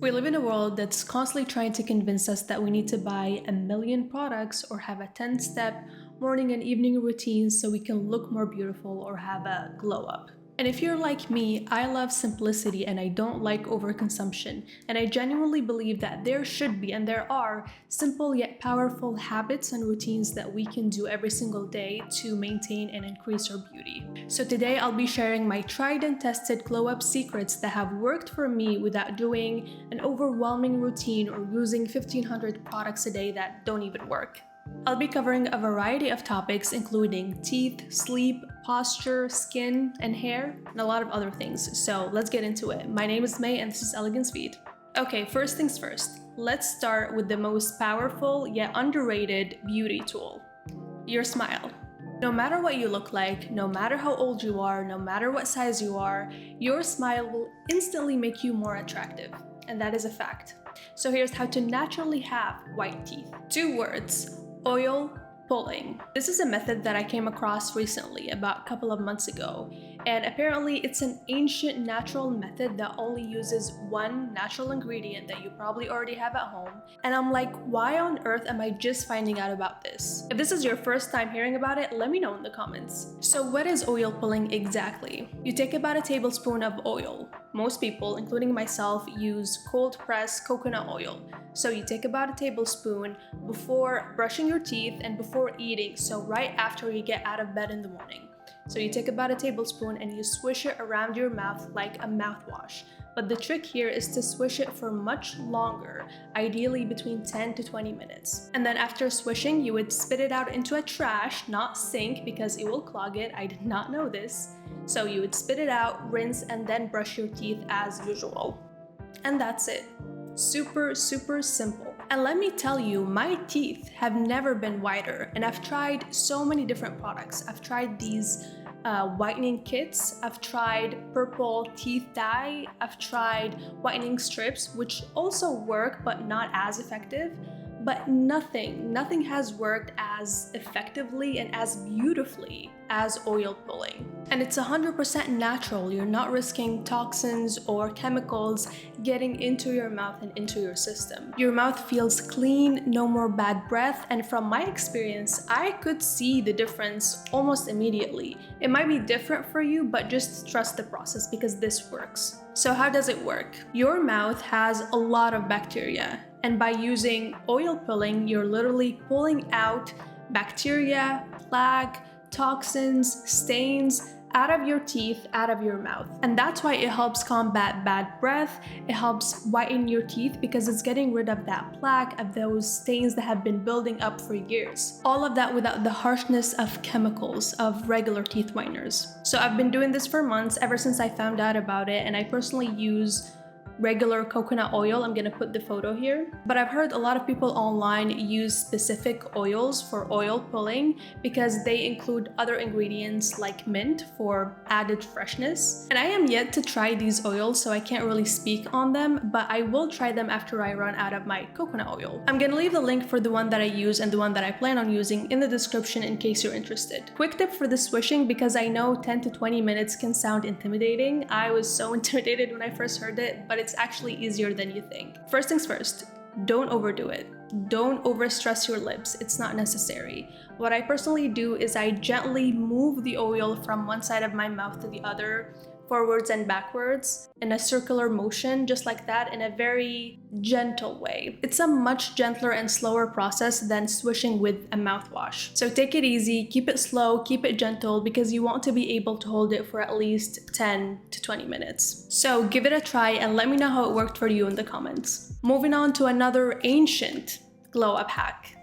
We live in a world that's constantly trying to convince us that we need to buy a million products or have a 10-step morning and evening routine so we can look more beautiful or have a glow up. And if you're like me, I love simplicity and I don't like overconsumption. And I genuinely believe that there should be and there are simple yet powerful habits and routines that we can do every single day to maintain and increase our beauty. So today I'll be sharing my tried and tested glow up secrets that have worked for me without doing an overwhelming routine or using 1,500 products a day that don't even work. I'll be covering a variety of topics including teeth, sleep, posture, skin, and hair, and a lot of other things. So let's get into it. My name is May and this is Elegance Feed. Okay, first things first. Let's start with the most powerful yet underrated beauty tool, your smile. No matter what you look like, no matter how old you are, no matter what size you are, your smile will instantly make you more attractive. And that is a fact. So here's how to naturally have white teeth. 2 words. Oil pulling. This is a method that I came across recently, about a couple of months ago, and apparently it's an ancient natural method that only uses one natural ingredient that you probably already have at home. And I'm like, why on earth am I just finding out about this? If this is your first time hearing about it, let me know in the comments. So what is oil pulling exactly? You take about a tablespoon of oil. Most people, including myself, use cold-pressed coconut oil. So you take about a tablespoon before brushing your teeth and before eating, so right after you get out of bed in the morning. So you take about a tablespoon and you swish it around your mouth like a mouthwash. But the trick here is to swish it for much longer, ideally between 10 to 20 minutes. And then after swishing, you would spit it out into a trash, not sink, because it will clog it. I did not know this. So you would spit it out, rinse, and then brush your teeth as usual. And that's it. Super simple. And let me tell you, my teeth have never been whiter, and I've tried so many different products. I've tried these whitening kits, I've tried purple teeth dye, I've tried whitening strips, which also work but not as effective. But nothing has worked as effectively and as beautifully as oil pulling. And it's 100% natural. You're not risking toxins or chemicals getting into your mouth and into your system. Your mouth feels clean, no more bad breath, and from my experience, I could see the difference almost immediately. It might be different for you, but just trust the process because this works. So how does it work? Your mouth has a lot of bacteria. And by using oil pulling, you're literally pulling out bacteria, plaque, toxins, stains out of your teeth, out of your mouth. And that's why it helps combat bad breath. It helps whiten your teeth because it's getting rid of that plaque, of those stains that have been building up for years. All of that without the harshness of chemicals of regular teeth whiteners. So I've been doing this for months, ever since I found out about it, and I personally use regular coconut oil. I'm gonna put the photo here. But I've heard a lot of people online use specific oils for oil pulling because they include other ingredients like mint for added freshness. And I am yet to try these oils, so I can't really speak on them, but I will try them after I run out of my coconut oil. I'm gonna leave the link for the one that I use and the one that I plan on using in the description in case you're interested. Quick tip for the swishing, because I know 10 to 20 minutes can sound intimidating. I was so intimidated when I first heard it, but it's actually easier than you think. First things first, don't overdo it. Don't overstress your lips, it's not necessary. What I personally do is I gently move the oil from one side of my mouth to the other, forwards and backwards in a circular motion, just like that, in a very gentle way. It's a much gentler and slower process than swishing with a mouthwash. So take it easy, keep it slow, keep it gentle, because you want to be able to hold it for at least 10 to 20 minutes. So give it a try and let me know how it worked for you in the comments. Moving on to another ancient glow up hack,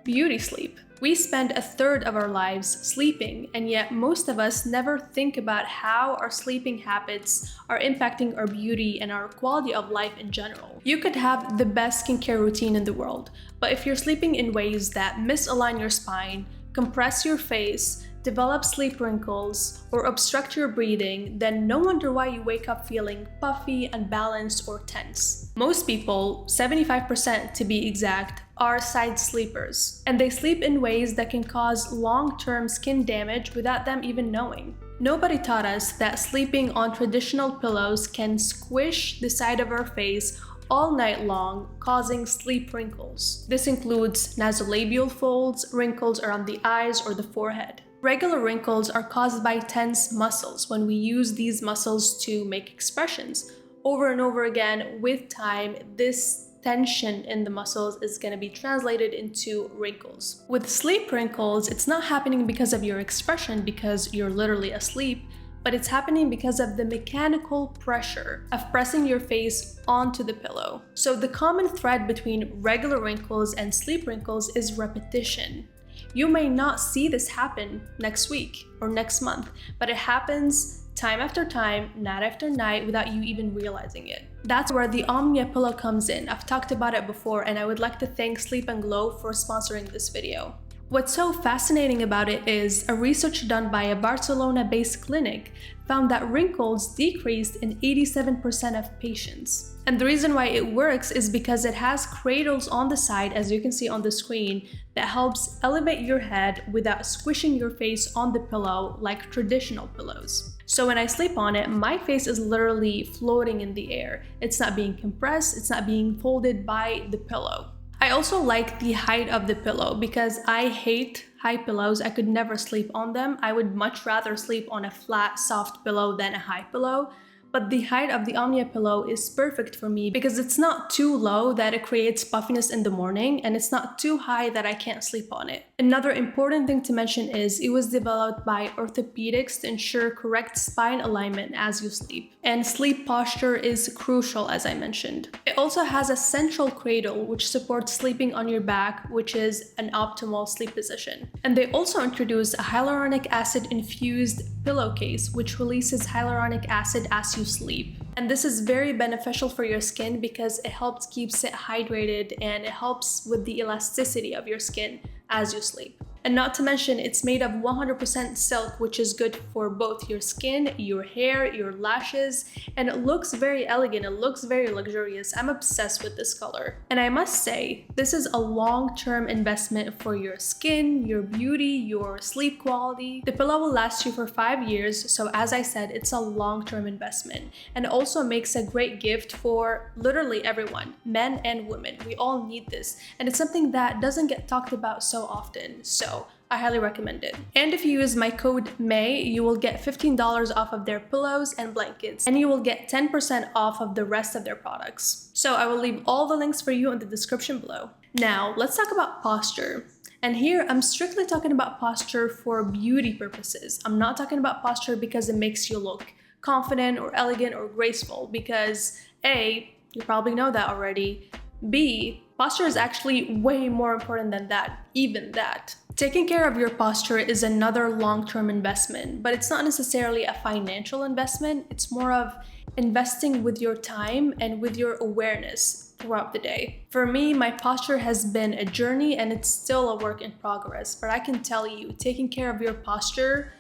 beauty sleep. We spend 1/3 of our lives sleeping, and yet most of us never think about how our sleeping habits are impacting our beauty and our quality of life in general. You could have the best skincare routine in the world, but if you're sleeping in ways that misalign your spine, compress your face, develop sleep wrinkles, or obstruct your breathing, then no wonder why you wake up feeling puffy, unbalanced, or tense. Most people, 75% to be exact, are side sleepers, and they sleep in ways that can cause long-term skin damage without them even knowing. Nobody taught us that sleeping on traditional pillows can squish the side of our face all night long, causing sleep wrinkles. This includes nasolabial folds, wrinkles around the eyes or the forehead. Regular wrinkles are caused by tense muscles when we use these muscles to make expressions. Over and over again, with time, this tension in the muscles is going to be translated into wrinkles. With sleep wrinkles, it's not happening because of your expression, because you're literally asleep, but it's happening because of the mechanical pressure of pressing your face onto the pillow. So the common thread between regular wrinkles and sleep wrinkles is repetition. You may not see this happen next week or next month, but it happens time after time, night after night, without you even realizing it. That's where the OMNIA pillow comes in. I've talked about it before, and I would like to thank Sleep & Glow for sponsoring this video. What's so fascinating about it is a research done by a Barcelona-based clinic found that wrinkles decreased in 87% of patients. And the reason why it works is because it has cradles on the side, as you can see on the screen, that helps elevate your head without squishing your face on the pillow like traditional pillows. So when I sleep on it, my face is literally floating in the air. It's not being compressed, it's not being folded by the pillow. I also like the height of the pillow because I hate high pillows. I could never sleep on them. I would much rather sleep on a flat, soft pillow than a high pillow. But the height of the OMNIA pillow is perfect for me because it's not too low that it creates puffiness in the morning, and it's not too high that I can't sleep on it. Another important thing to mention is it was developed by orthopedics to ensure correct spine alignment as you sleep. And sleep posture is crucial, as I mentioned. It also has a central cradle which supports sleeping on your back, which is an optimal sleep position. And they also introduced a hyaluronic acid infused pillowcase which releases hyaluronic acid as you sleep. And this is very beneficial for your skin because it helps keeps it hydrated and it helps with the elasticity of your skin as you sleep. And not to mention, it's made of 100% silk, which is good for both your skin, your hair, your lashes, and it looks very elegant, it looks very luxurious. I'm obsessed with this color. And I must say, this is a long-term investment for your skin, your beauty, your sleep quality. The pillow will last you for 5 years, so as I said, it's a long-term investment. And it also makes a great gift for literally everyone, men and women. We all need this, and it's something that doesn't get talked about so often. So I highly recommend it. And if you use my code MAY, you will get $15 off of their pillows and blankets, and you will get 10% off of the rest of their products. So I will leave all the links for you in the description below. Now, let's talk about posture. And here, I'm strictly talking about posture for beauty purposes. I'm not talking about posture because it makes you look confident or elegant or graceful, because A, you probably know that already. B, posture is actually way more important than that, even that. Taking care of your posture is another long-term investment, but it's not necessarily a financial investment. It's more of investing with your time and with your awareness throughout the day. For me, my posture has been a journey and it's still a work in progress, but I can tell you, taking care of your posture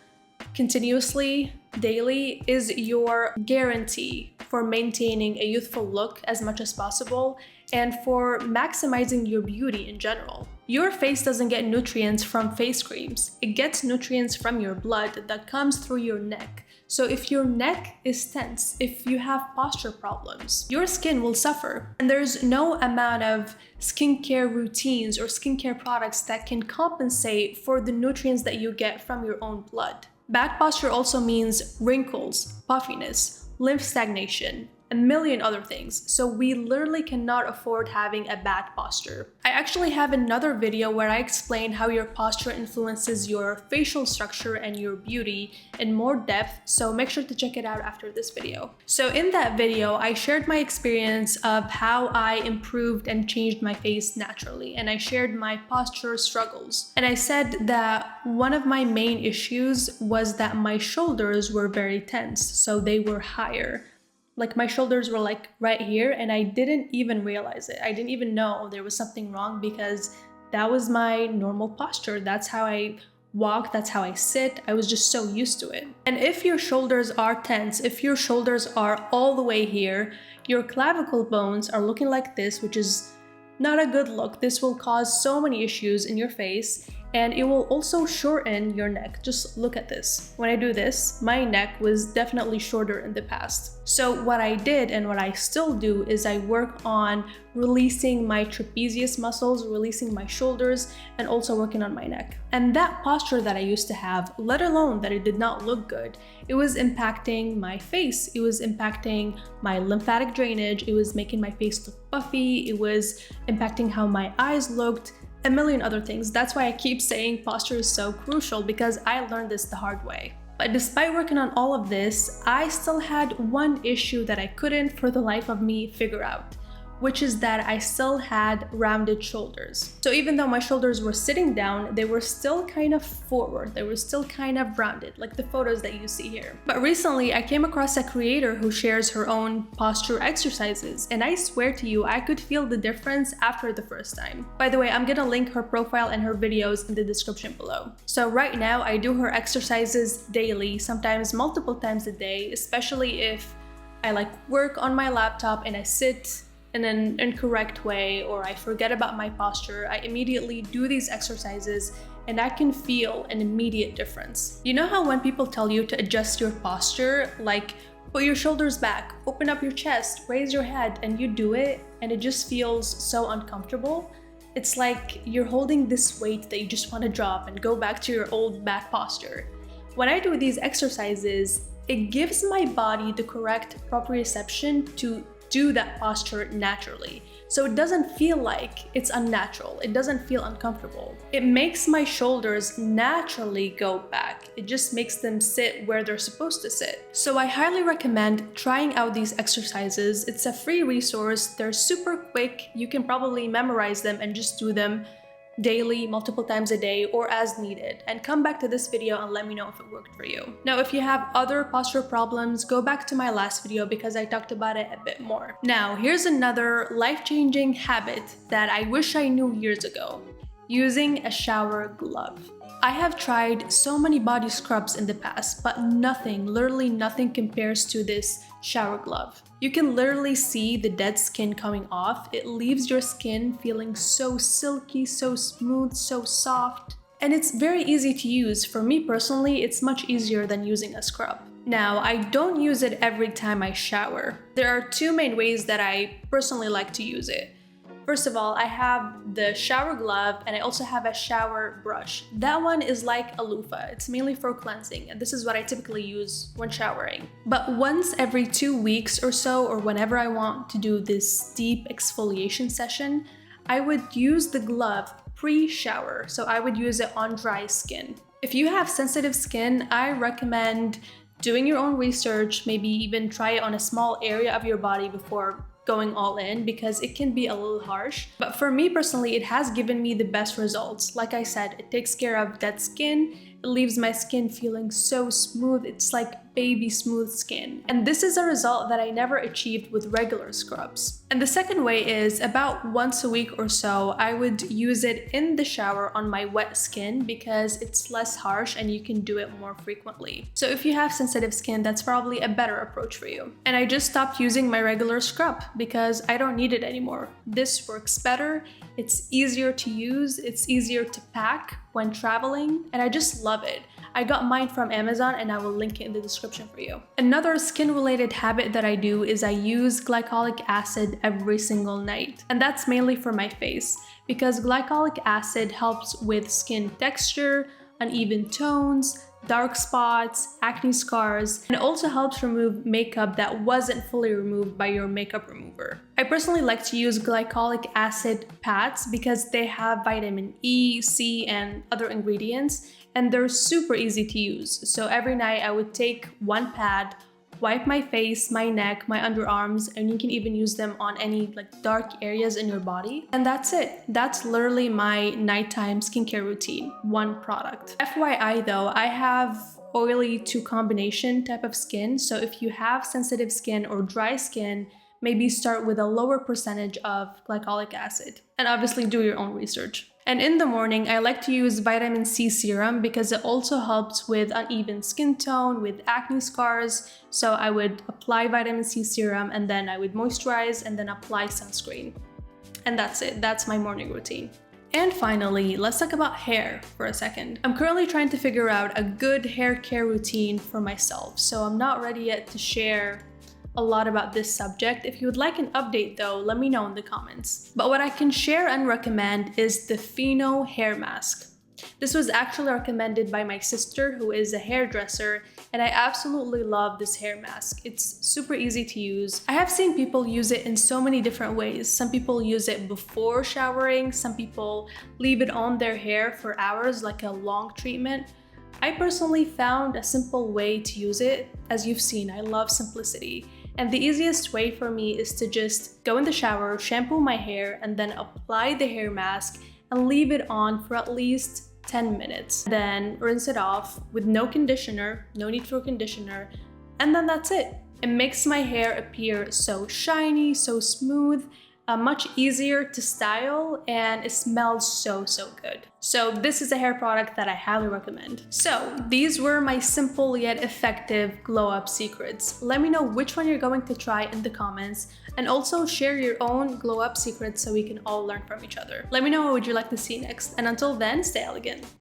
continuously, daily, is your guarantee for maintaining a youthful look as much as possible and for maximizing your beauty in general. Your face doesn't get nutrients from face creams. It gets nutrients from your blood that comes through your neck. So if your neck is tense, if you have posture problems, your skin will suffer. And there's no amount of skincare routines or skincare products that can compensate for the nutrients that you get from your own blood. Bad posture also means wrinkles, puffiness, lymph stagnation, a million other things. So we literally cannot afford having a bad posture. I actually have another video where I explain how your posture influences your facial structure and your beauty in more depth, so make sure to check it out after this video. So in that video, I shared my experience of how I improved and changed my face naturally, and I shared my posture struggles. And I said that one of my main issues was that my shoulders were very tense, so they were higher. Like my shoulders were like right here, and I didn't even realize it. I didn't even know there was something wrong because that was my normal posture. That's how I walk, that's how I sit. I was just so used to it. And if your shoulders are tense, if your shoulders are all the way here, your clavicle bones are looking like this, which is not a good look. This will cause so many issues in your face. and it will also shorten your neck. Just look at this. When I do this, my neck was definitely shorter in the past. So what I did and what I still do is I work on releasing my trapezius muscles, releasing my shoulders, and also working on my neck. And that posture that I used to have, let alone that it did not look good, it was impacting my face. It was impacting my lymphatic drainage. It was making my face look puffy. It was impacting how my eyes looked, a million other things. That's why I keep saying posture is so crucial, because I learned this the hard way. But despite working on all of this, I still had one issue that I couldn't for the life of me figure out, which is that I still had rounded shoulders. So even though my shoulders were sitting down, they were still kind of forward. They were still kind of rounded, like the photos that you see here. But recently, I came across a creator who shares her own posture exercises, and I swear to you, I could feel the difference after the first time. By the way, I'm gonna link her profile and her videos in the description below. So right now, I do her exercises daily, sometimes multiple times a day, especially if I work on my laptop and I sit in an incorrect way or I forget about my posture. I immediately do these exercises and I can feel an immediate difference. You know how when people tell you to adjust your posture, like put your shoulders back, open up your chest, raise your head, and you do it and it just feels so uncomfortable? It's like you're holding this weight that you just want to drop and go back to your old back posture. When I do these exercises, it gives my body the correct proprioception to do that posture naturally. So it doesn't feel like it's unnatural. It doesn't feel uncomfortable. It makes my shoulders naturally go back. It just makes them sit where they're supposed to sit. So I highly recommend trying out these exercises. It's a free resource. They're super quick. You can probably memorize them and just do them daily, multiple times a day, or as needed, and come back to this video and let me know if it worked for you. Now, if you have other posture problems, go back to my last video because I talked about it a bit more. Now, here's another life-changing habit that I wish I knew years ago: using a shower glove. I have tried so many body scrubs in the past, but nothing, literally nothing compares to this shower glove. You can literally see the dead skin coming off. It leaves your skin feeling so silky, so smooth, so soft. And it's very easy to use. For me personally, it's much easier than using a scrub. Now, I don't use it every time I shower. There are two main ways that I personally like to use it. First of all, I have the shower glove and I also have a shower brush. That one is like a loofah. It's mainly for cleansing, and this is what I typically use when showering. But once every 2 weeks or so, or whenever I want to do this deep exfoliation session, I would use the glove pre-shower. So I would use it on dry skin. If you have sensitive skin, I recommend doing your own research, maybe even try it on a small area of your body before going all in, because it can be a little harsh. But for me personally, it has given me the best results. Like I said, it takes care of dead skin. It leaves my skin feeling so smooth. It's like baby smooth skin. And this is a result that I never achieved with regular scrubs. And the second way is about once a week or so, I would use it in the shower on my wet skin because it's less harsh and you can do it more frequently. So if you have sensitive skin, that's probably a better approach for you. And I just stopped using my regular scrub because I don't need it anymore. This works better. It's easier to use. It's easier to pack when traveling, and I just love it. I got mine from Amazon and I will link it in the description for you. Another skin-related habit that I do is I use glycolic acid every single night. And that's mainly for my face because glycolic acid helps with skin texture, uneven tones, dark spots, acne scars, and it also helps remove makeup that wasn't fully removed by your makeup remover. I personally like to use glycolic acid pads because they have vitamin E, C, and other ingredients, and they're super easy to use. So every night I would take one pad, wipe my face, my neck, my underarms, and you can even use them on any dark areas in your body. And that's it. That's literally my nighttime skincare routine, one product. FYI though, I have oily to combination type of skin. So if you have sensitive skin or dry skin, maybe start with a lower percentage of glycolic acid. And obviously do your own research. And in the morning, I like to use vitamin C serum because it also helps with uneven skin tone, with acne scars. So I would apply vitamin C serum and then I would moisturize and then apply sunscreen. And that's it. That's my morning routine. And finally, let's talk about hair for a second. I'm currently trying to figure out a good hair care routine for myself, so I'm not ready yet to share a lot about this subject. If you would like an update though, let me know in the comments. But what I can share and recommend is the Pheno hair mask. This was actually recommended by my sister, who is a hairdresser, and I absolutely love this hair mask. It's super easy to use. I have seen people use it in so many different ways. Some people use it before showering, some people leave it on their hair for hours, like a long treatment. I personally found a simple way to use it. As you've seen, I love simplicity. And the easiest way for me is to just go in the shower, shampoo my hair, and then apply the hair mask and leave it on for at least 10 minutes. Then rinse it off with no conditioner, no need for conditioner, and then that's it. It makes my hair appear so shiny, so smooth, much easier to style, and it smells so good. So this is a hair product that I highly recommend. So these were my simple yet effective glow up secrets. Let me know which one you're going to try in the comments, and also share your own glow up secrets so we can all learn from each other. Let me know what would you like to see next, and until then, stay elegant.